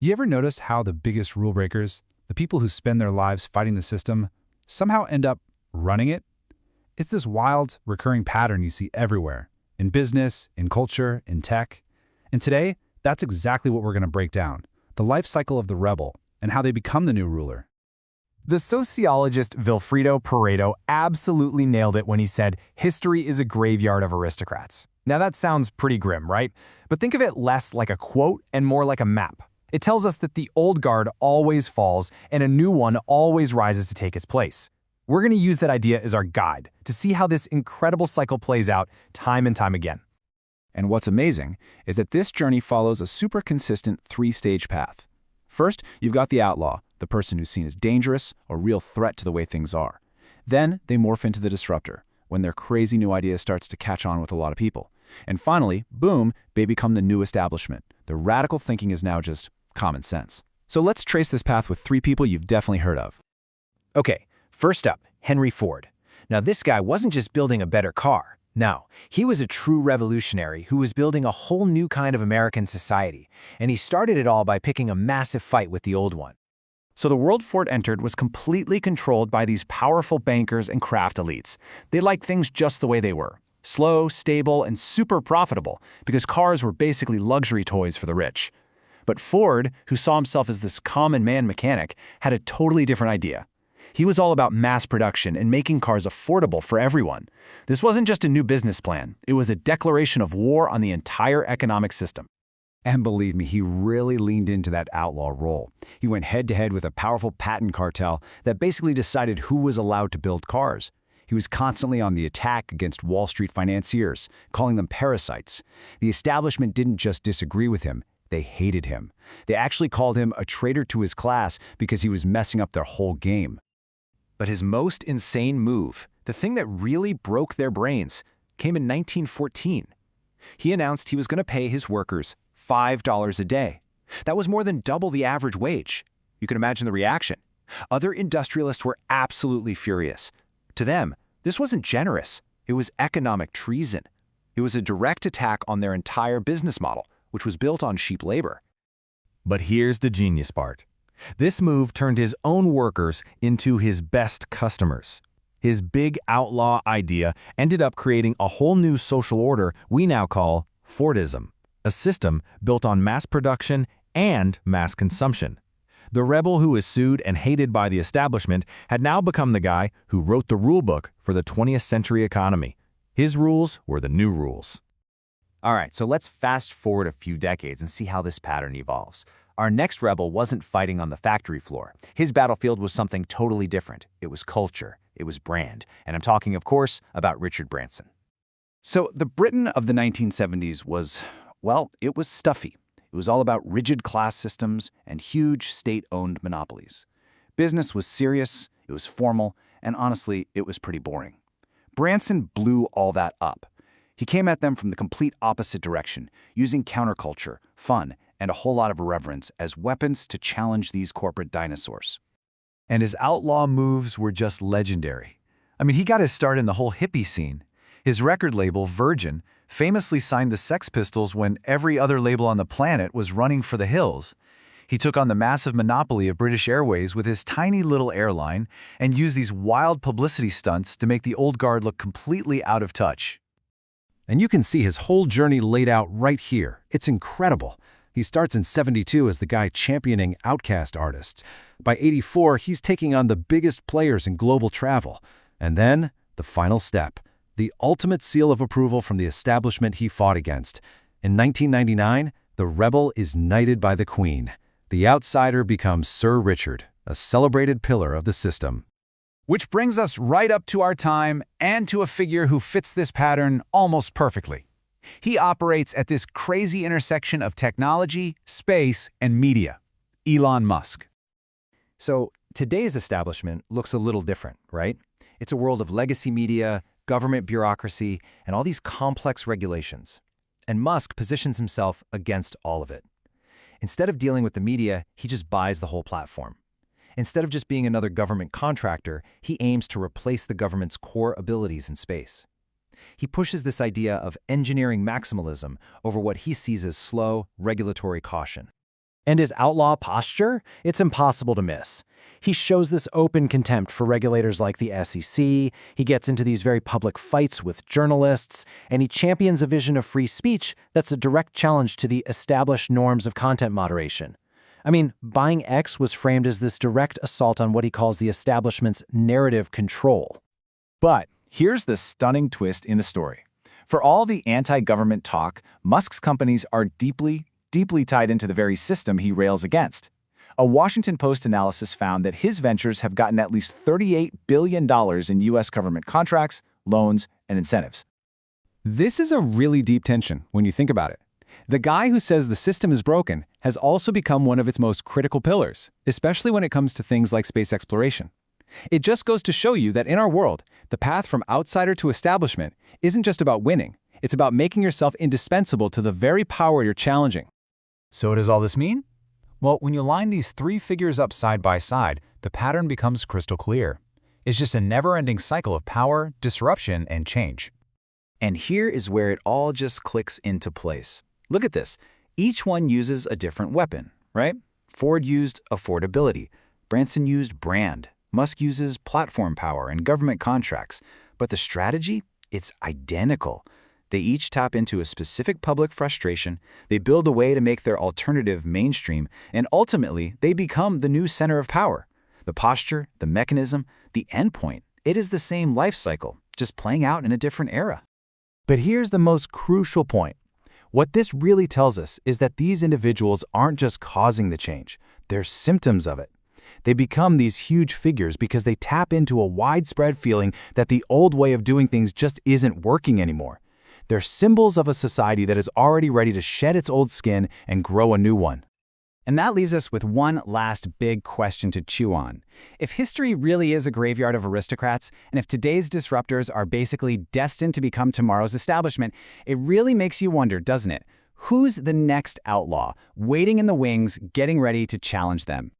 You ever notice how the biggest rule breakers, the people who spend their lives fighting the system, somehow end up running it? It's this wild, recurring pattern you see everywhere, in business, in culture, in tech. And today, that's exactly what we're going to break down, the life cycle of the rebel and how they become the new ruler. The sociologist Vilfredo Pareto absolutely nailed it when he said, "History is a graveyard of aristocrats." Now that sounds pretty grim, right? But think of it less like a quote and more like a map. It tells us that the old guard always falls and a new one always rises to take its place. We're going to use that idea as our guide to see how this incredible cycle plays out time and time again. And what's amazing is that this journey follows a super consistent three-stage path. First, you've got the outlaw, the person who's seen as dangerous or real threat to the way things are. Then they morph into the disruptor, when their crazy new idea starts to catch on with a lot of people. And finally, boom, they become the new establishment. The radical thinking is now just common sense. So let's trace this path with three people you've definitely heard of. Okay, first up, Henry Ford. Now this guy wasn't just building a better car. No, he was a true revolutionary who was building a whole new kind of American society, and he started it all by picking a massive fight with the old one. So the world Ford entered was completely controlled by these powerful bankers and craft elites. They liked things just the way they were. Slow, stable, and super profitable, because cars were basically luxury toys for the rich. But Ford, who saw himself as this common man mechanic, had a totally different idea. He was all about mass production and making cars affordable for everyone. This wasn't just a new business plan. It was a declaration of war on the entire economic system. And believe me, he really leaned into that outlaw role. He went head-to-head with a powerful patent cartel that basically decided who was allowed to build cars. He was constantly on the attack against Wall Street financiers, calling them parasites. The establishment didn't just disagree with him, they hated him. They actually called him a traitor to his class because he was messing up their whole game. But his most insane move, the thing that really broke their brains, came in 1914. He announced he was going to pay his workers $5 a day. That was more than double the average wage. You can imagine the reaction. Other industrialists were absolutely furious. To them, this wasn't generous. It was economic treason. It was a direct attack on their entire business model, which was built on cheap labor. But here's the genius part. This move turned his own workers into his best customers. His big outlaw idea ended up creating a whole new social order we now call Fordism, a system built on mass production and mass consumption. The rebel who was sued and hated by the establishment had now become the guy who wrote the rulebook for the 20th century economy. His rules were the new rules. All right, so let's fast forward a few decades and see how this pattern evolves. Our next rebel wasn't fighting on the factory floor. His battlefield was something totally different. It was culture. It was brand. And I'm talking, of course, about Richard Branson. So the Britain of the 1970s was, well, it was stuffy. It was all about rigid class systems and huge state-owned monopolies. Business was serious, it was formal, and honestly, it was pretty boring. Branson blew all that up. He came at them from the complete opposite direction, using counterculture, fun, and a whole lot of irreverence as weapons to challenge these corporate dinosaurs. And his outlaw moves were just legendary. I mean, he got his start in the whole hippie scene. His record label, Virgin, famously signed the Sex Pistols when every other label on the planet was running for the hills. He took on the massive monopoly of British Airways with his tiny little airline and used these wild publicity stunts to make the old guard look completely out of touch. And you can see his whole journey laid out right here. It's incredible. He starts in '72 as the guy championing outcast artists. By '84, he's taking on the biggest players in global travel. And then, the final step, the ultimate seal of approval from the establishment he fought against. In 1999, the rebel is knighted by the Queen. The outsider becomes Sir Richard, a celebrated pillar of the system. Which brings us right up to our time and to a figure who fits this pattern almost perfectly. He operates at this crazy intersection of technology, space, and media. Elon Musk. So today's establishment looks a little different, right? It's a world of legacy media, government bureaucracy, and all these complex regulations. And Musk positions himself against all of it. Instead of dealing with the media, he just buys the whole platform. Instead of just being another government contractor, he aims to replace the government's core abilities in space. He pushes this idea of engineering maximalism over what he sees as slow, regulatory caution. And his outlaw posture? It's impossible to miss. He shows this open contempt for regulators like the SEC, he gets into these very public fights with journalists, and he champions a vision of free speech that's a direct challenge to the established norms of content moderation. I mean, buying X was framed as this direct assault on what he calls the establishment's narrative control. But here's the stunning twist in the story. For all the anti-government talk, Musk's companies are deeply tied into the very system he rails against. A Washington Post analysis found that his ventures have gotten at least $38 billion in U.S. government contracts, loans, and incentives. This is a really deep tension when you think about it. The guy who says the system is broken has also become one of its most critical pillars, especially when it comes to things like space exploration. It just goes to show you that in our world, the path from outsider to establishment isn't just about winning. It's about making yourself indispensable to the very power you're challenging. So what does all this mean? Well, when you line these three figures up side by side, the pattern becomes crystal clear. It's just a never-ending cycle of power, disruption, and change. And here is where it all just clicks into place. Look at this. Each one uses a different weapon, right? Ford used affordability. Branson used brand. Musk uses platform power and government contracts. But the strategy? It's identical. They each tap into a specific public frustration, they build a way to make their alternative mainstream, and ultimately, they become the new center of power. The posture, the mechanism, the endpoint, it is the same life cycle, just playing out in a different era. But here's the most crucial point. What this really tells us is that these individuals aren't just causing the change, they're symptoms of it. They become these huge figures because they tap into a widespread feeling that the old way of doing things just isn't working anymore. They're symbols of a society that is already ready to shed its old skin and grow a new one. And that leaves us with one last big question to chew on. If history really is a graveyard of aristocrats, and if today's disruptors are basically destined to become tomorrow's establishment, it really makes you wonder, doesn't it? Who's the next outlaw, waiting in the wings, getting ready to challenge them?